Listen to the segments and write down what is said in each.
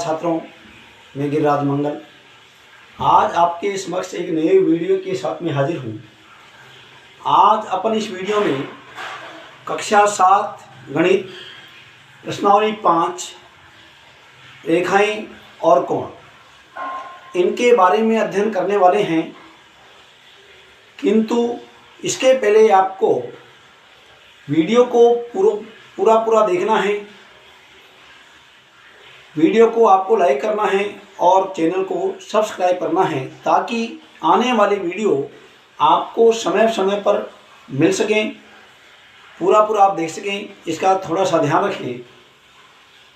छात्रों, मैं गिरिराज मंगल आज आपके समक्ष एक नए वीडियो के साथ में हाजिर हूँ। आज अपन इस वीडियो में कक्षा 7 गणित प्रश्नावली 5 रेखाएं और कोण इनके बारे में अध्ययन करने वाले हैं। किंतु इसके पहले आपको वीडियो को पूरा देखना है। वीडियो को आपको लाइक करना है और चैनल को सब्सक्राइब करना है ताकि आने वाली वीडियो आपको समय समय पर मिल सकें, पूरा आप देख सकें। इसका थोड़ा सा ध्यान रखें।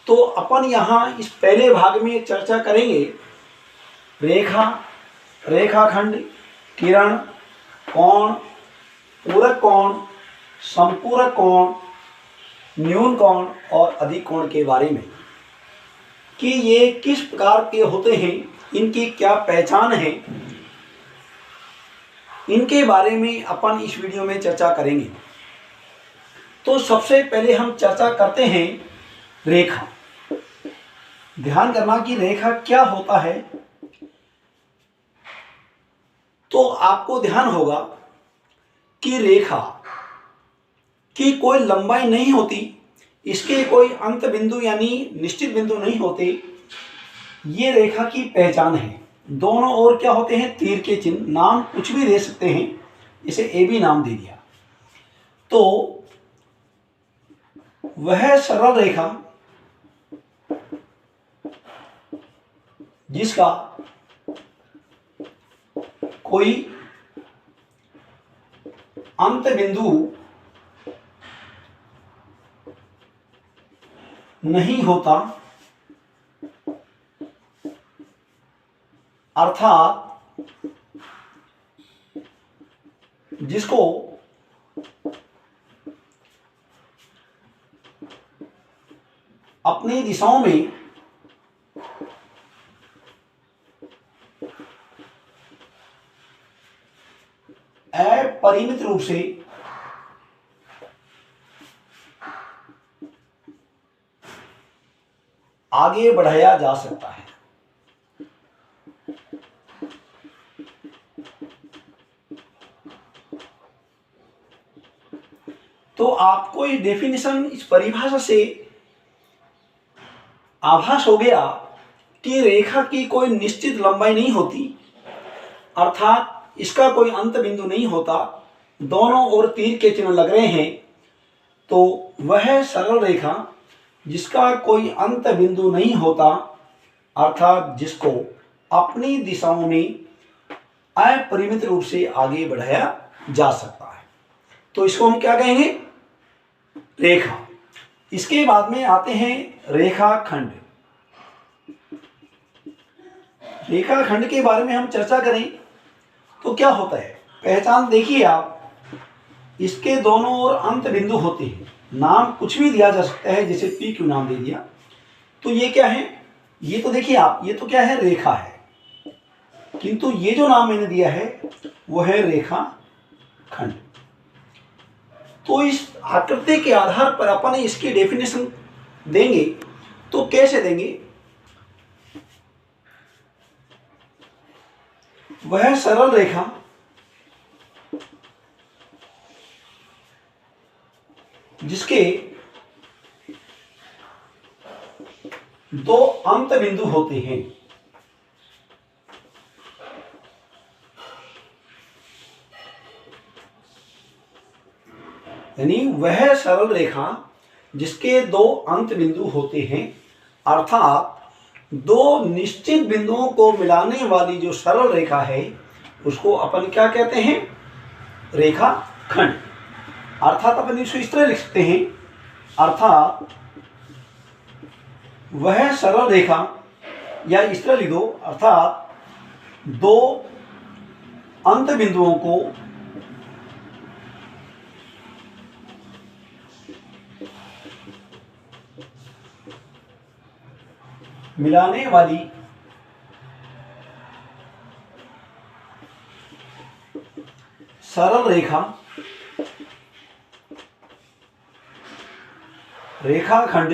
तो अपन यहाँ इस पहले भाग में चर्चा करेंगे रेखा, रेखाखंड, किरण, कोण, पूरक कोण, संपूरक कोण, न्यून कोण और अधिक कोण के बारे में कि ये किस प्रकार के होते हैं, इनकी क्या पहचान है, इनके बारे में अपन इस वीडियो में चर्चा करेंगे। तो सबसे पहले हम चर्चा करते हैं रेखा। ध्यान करना कि रेखा क्या होता है। तो आपको ध्यान होगा कि रेखा की कोई लंबाई नहीं होती, इसके कोई अंत बिंदु यानी निश्चित बिंदु नहीं होते। ये रेखा की पहचान है। दोनों ओर क्या होते हैं? तीर के चिन्ह। नाम कुछ भी दे सकते हैं, इसे ए बी नाम दे दिया। तो वह सरल रेखा जिसका कोई अंत बिंदु नहीं होता, अर्थात जिसको अपनी दिशाओं में अपरिमित रूप से आगे बढ़ाया जा सकता है। तो आपको ये डेफिनेशन, इस परिभाषा से आभास हो गया कि रेखा की कोई निश्चित लंबाई नहीं होती, अर्थात इसका कोई अंत बिंदु नहीं होता। दोनों ओर तीर के चिन्ह लग रहे हैं। तो वह सरल रेखा जिसका कोई अंत बिंदु नहीं होता, अर्थात जिसको अपनी दिशाओं में अपरिमित रूप से आगे बढ़ाया जा सकता है, तो इसको हम क्या कहेंगे? रेखा। इसके बाद में आते हैं रेखाखंड। रेखाखंड के बारे में हम चर्चा करें तो क्या होता है? पहचान देखिए आप। इसके दोनों ओर अंत बिंदु होते हैं। नाम कुछ भी दिया जा सकता है, जैसे पी क्यू नाम दे दिया। तो ये क्या है? ये तो देखिए आप, ये तो क्या है? रेखा है। किंतु ये जो नाम मैंने दिया है वो है रेखाखंड। तो इस आकृति के आधार पर अपन इसकी डेफिनेशन देंगे। तो कैसे देंगे? वह सरल रेखा जिसके दो अंत बिंदु होते हैं, यानी वह सरल रेखा जिसके दो अंत बिंदु होते हैं, अर्थात दो निश्चित बिंदुओं को मिलाने वाली जो सरल रेखा है उसको अपन क्या कहते हैं? रेखाखंड। अर्थात अपन इसको इस तरह लिख सकते हैं, अर्थात वह सरल रेखा, या इस तरह लिख दो, अर्थात दो अंत बिंदुओं को मिलाने वाली सरल रेखा रेखाखंड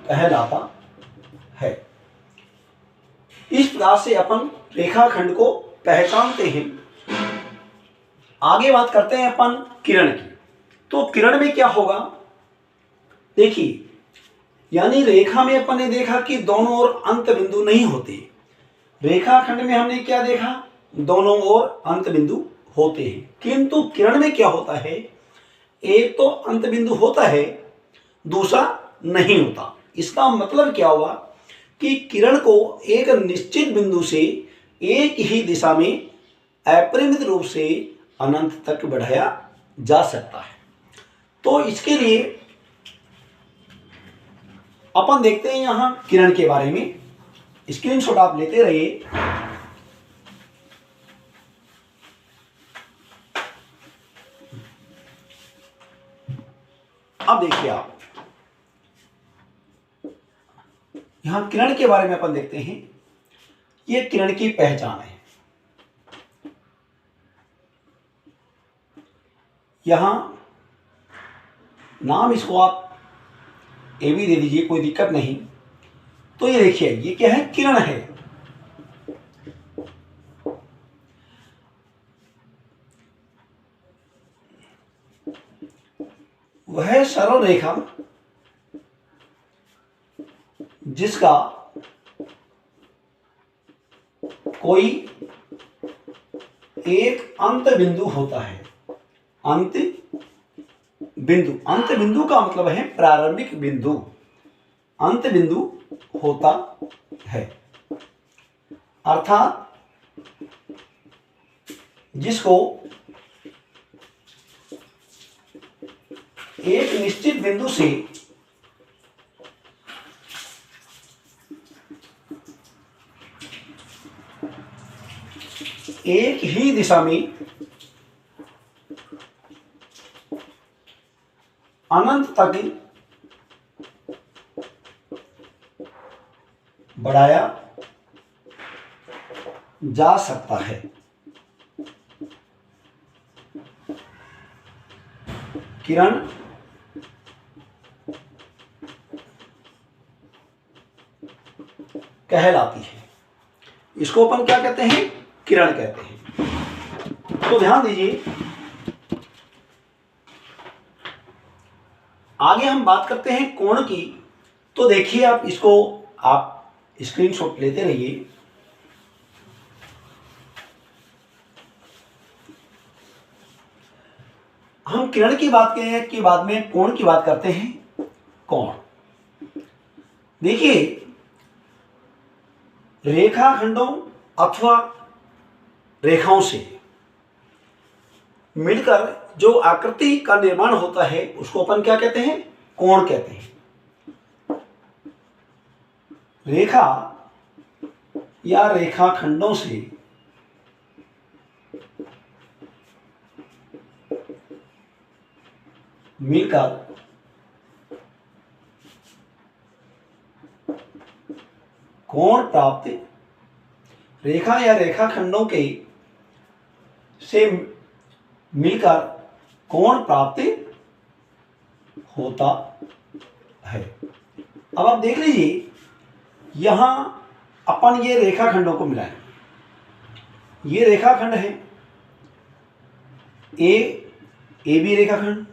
कहलाता है। इस प्रकार से अपन रेखाखंड को पहचानते हैं। आगे बात करते हैं अपन किरण की। तो किरण में क्या होगा, देखिए, यानी रेखा में अपन ने देखा कि दोनों ओर अंत बिंदु नहीं होते। रेखाखंड में हमने क्या देखा, दोनों ओर अंत बिंदु होते हैं। किंतु किरण में क्या होता है, एक तो अंत बिंदु होता है, दूसरा नहीं होता। इसका मतलब क्या हुआ कि किरण को एक निश्चित बिंदु से एक ही दिशा में अपरिमित रूप से अनंत तक बढ़ाया जा सकता है। तो इसके लिए अपन देखते हैं यहां किरण के बारे में। स्क्रीनशॉट आप लेते रहिए। अब देखिए, आप यहां किरण के बारे में अपन देखते हैं। ये किरण की पहचान है। यहां नाम इसको आप ए भी दे दीजिए, कोई दिक्कत नहीं। तो ये देखिए, ये क्या है, किरण है। वह सरल रेखा जिसका कोई एक अंत बिंदु होता है। अंत बिंदु, अंत बिंदु का मतलब है प्रारंभिक बिंदु, अंत बिंदु होता है। अर्थात जिसको एक निश्चित बिंदु से एक ही दिशा में अनंत तक बढ़ाया जा सकता है। किरण कहलाती है। इसको अपन क्या कहते हैं, किरण कहते हैं। तो ध्यान दीजिए, आगे हम बात करते हैं कोण की। तो देखिए, आप इसको आप स्क्रीनशॉट लेते रहिए। हम किरण की बात करें कि बाद में कोण की बात करते हैं। कोण, देखिए, रेखाखंडों अथवा रेखाओं से मिलकर जो आकृति का निर्माण होता है उसको अपन क्या कहते हैं, कोण कहते हैं। रेखा या रेखाखंडों से मिलकर कोण प्राप्त, रेखा या रेखाखंडों के से मिलकर कोण प्राप्त होता है। अब आप देख लीजिए, यहां अपन ये रेखाखंडों को मिलाएं। ये रेखाखंड है ए बी रेखाखंड,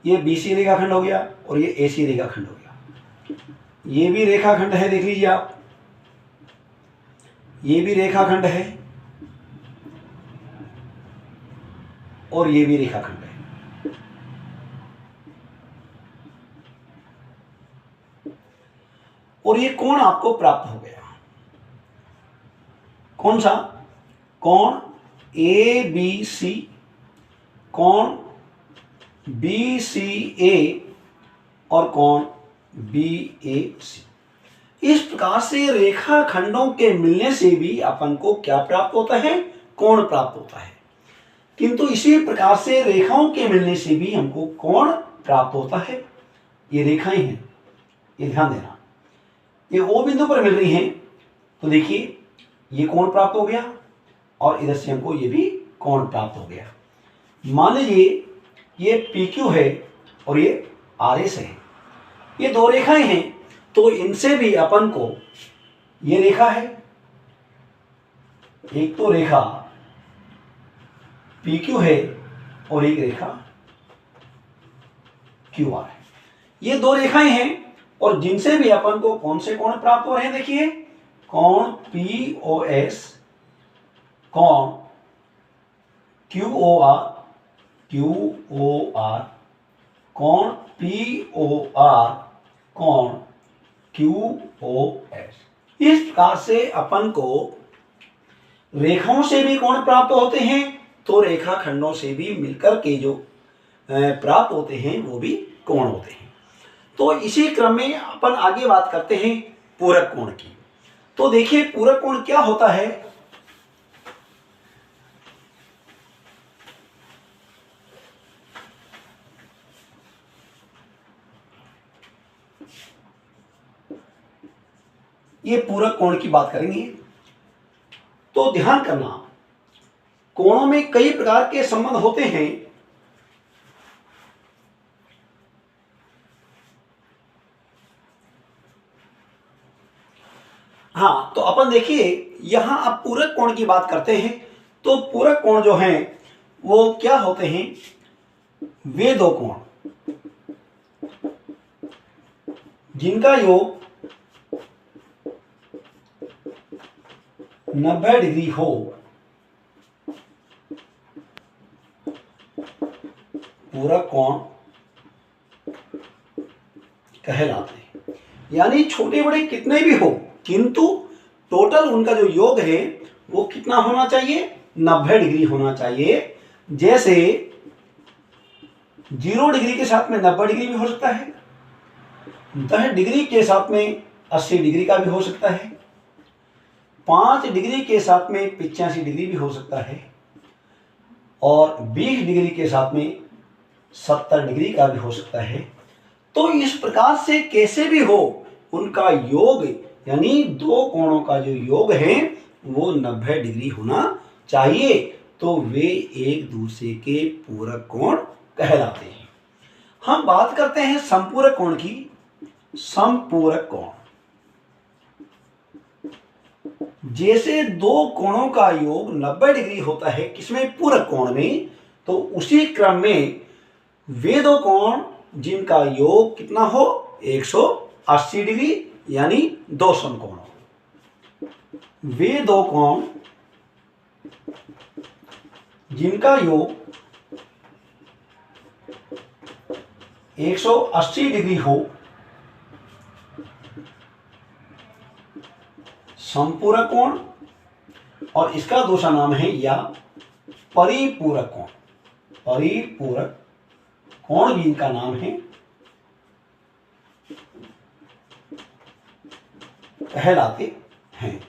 ये बी सी रेखाखंड हो गया और ये ए सी रेखाखंड हो गया। ये भी रेखाखंड है, देख लीजिए आप, ये भी रेखाखंड है और ये भी रेखाखंड है। और ये कोण आपको प्राप्त हो गया। कौन सा कोण, ए बी सी, कोण बी सी ए और कोण बी ए सी। इस प्रकार से रेखाखंडों के मिलने से भी अपन को क्या प्राप्त होता है, कोण प्राप्त होता है। किंतु इसी प्रकार से रेखाओं के मिलने से भी हमको कोण प्राप्त होता है। ये रेखाएं हैं, ये ध्यान देना, ये ओ बिंदु पर मिल रही हैं। तो देखिए, ये कोण प्राप्त हो गया और इधर से हमको ये भी कोण प्राप्त हो गया। मान लीजिए ये PQ है और ये RS है। ये दो रेखाएं हैं तो इनसे भी अपन को ये रेखा है, एक तो रेखा PQ है और एक रेखा QR है। ये दो रेखाएं हैं और जिनसे भी अपन को कौन से कोण प्राप्त हो रहे हैं, देखिए कोण POS, कोण QOR, कोण POR, कोण QOS। इस प्रकार से अपन को रेखाओं से भी कोण प्राप्त होते हैं, तो रेखा खंडों से भी मिलकर के जो प्राप्त होते हैं वो भी कोण होते हैं। तो इसी क्रम में अपन आगे बात करते हैं पूरक कोण की। तो देखिए पूरक कोण क्या होता है। ये पूरक कोण की बात करेंगे तो ध्यान करना, कोणों में कई प्रकार के संबंध होते हैं। हाँ, तो अपन देखिए यहां अब पूरक कोण की बात करते हैं। तो पूरक कोण जो हैं वो क्या होते हैं, वे दो कोण जिनका योग 90 डिग्री हो, पूरक कोण कहलाते हैं। यानी छोटे बड़े कितने भी हो, किंतु टोटल उनका जो योग है वो कितना होना चाहिए, 90 डिग्री होना चाहिए। जैसे 0 डिग्री के साथ में 90 डिग्री भी हो सकता है, 10 डिग्री के साथ में 80 डिग्री का भी हो सकता है, 5 डिग्री के साथ में 85 डिग्री भी हो सकता है, और 20 डिग्री के साथ में 70 डिग्री का भी हो सकता है। तो इस प्रकार से कैसे भी हो उनका योग, यानी दो कोणों का जो योग है वो 90 डिग्री होना चाहिए, तो वे एक दूसरे के पूरक कोण कहलाते हैं। हम बात करते हैं समपूरक कोण की। समपूरक कोण, जैसे दो कोणों का योग 90 डिग्री होता है किसमें, पूरक कोण में, तो उसी क्रम में वे दो कोण जिनका योग कितना हो, 180 डिग्री, यानी दो समकोण। वे दो कोण जिनका योग 180 डिग्री हो, समपूरक कोण, और इसका दूसरा नाम है या परिपूरक कोण। परिपूरक कोण भी इनका नाम है, कहलाते हैं।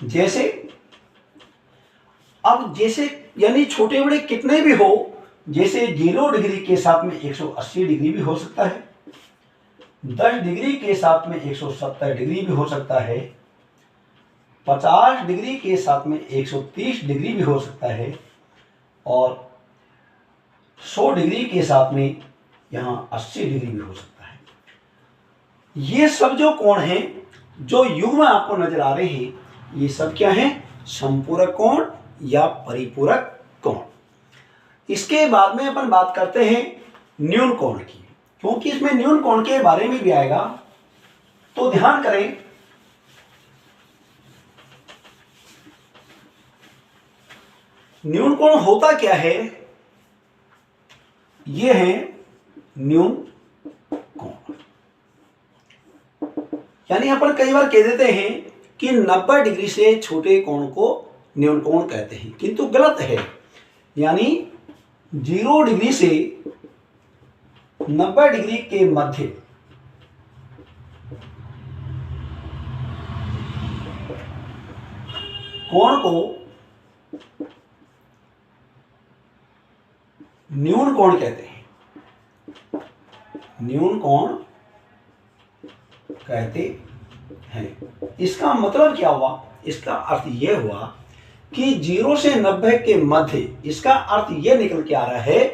जैसे अब जैसे यानी छोटे बड़े कितने भी हो, जैसे 0 डिग्री के साथ में 180 डिग्री भी हो सकता है, 10 डिग्री के साथ में 170 डिग्री भी हो सकता है, 50 डिग्री के साथ में 130 डिग्री भी हो सकता है, और 100 डिग्री के साथ में यहां 80 डिग्री भी हो सकता है। ये सब जो कोण हैं जो युग्म आपको नजर आ रहे हैं, ये सब क्या है, समपूरक कोण या परिपूरक कोण। इसके बाद में अपन बात करते हैं न्यून कोण की, क्योंकि इसमें न्यून कोण के बारे में भी आएगा। तो ध्यान करें, न्यून कोण होता क्या है, ये है न्यून कोण। यानी अपन कई बार कह देते हैं कि 90 डिग्री से छोटे कोण को न्यून कोण कहते हैं, किंतु गलत है। यानी 0 डिग्री से 90 डिग्री के मध्य कोण को न्यून कोण कहते हैं। न्यून कोण कहते हैं। इसका मतलब क्या हुआ, इसका अर्थ यह हुआ कि 0 से 90 के मध्य, इसका अर्थ यह निकल के आ रहा है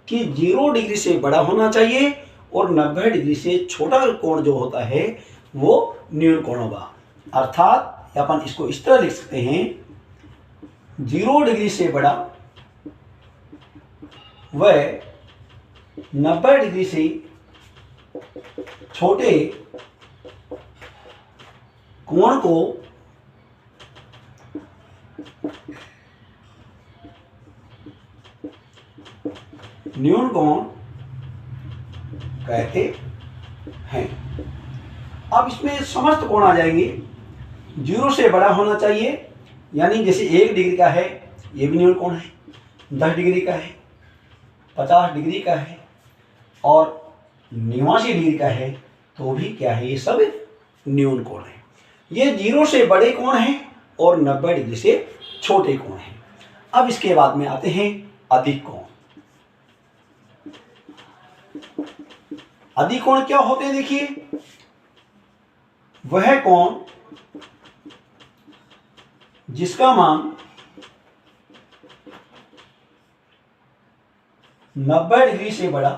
कि 0 डिग्री से बड़ा होना चाहिए और 90 डिग्री से छोटा कोण जो होता है वो न्यून कोण होगा। अर्थात अपन इसको इस तरह लिख सकते हैं, 0 डिग्री से बड़ा व 90 डिग्री से छोटे कोण को न्यून कोण कहते हैं। अब इसमें समस्त कोण आ जाएंगे। 0 से बड़ा होना चाहिए, यानी जैसे 1 डिग्री का है ये भी न्यून कोण है, 10 डिग्री का है, 50 डिग्री का है और 89 डिग्री का है तो भी क्या है, ये सब न्यून कोण है। ये 0 से बड़े कोण हैं और 90 डिग्री से छोटे कोण हैं। अब इसके बाद में आते हैं अधिक कोण। अधिक कोण क्या होते हैं, देखिए, वह कोण जिसका मान 90 डिग्री से बड़ा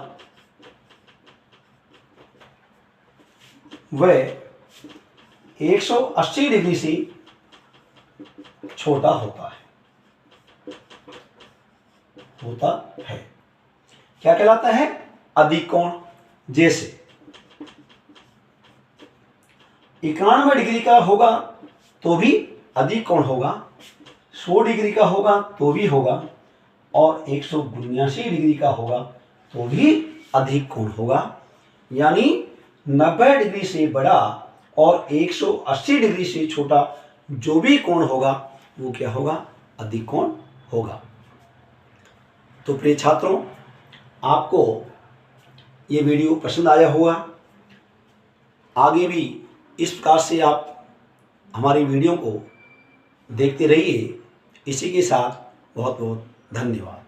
व 180 डिग्री से छोटा होता है क्या कहलाता है, अधिक कोण। जैसे 91 डिग्री का होगा तो भी अधिक कोण होगा, 100 डिग्री का होगा तो भी होगा और 179 डिग्री का होगा तो भी अधिक कोण होगा। यानी 90 डिग्री से बड़ा और 180 डिग्री से छोटा जो भी कोण होगा वो क्या होगा, अधिक कोण होगा। तो प्रिय छात्रों, आपको ये वीडियो पसंद आया होगा। आगे भी इस प्रकार से आप हमारी वीडियो को देखते रहिए। इसी के साथ बहुत बहुत धन्यवाद।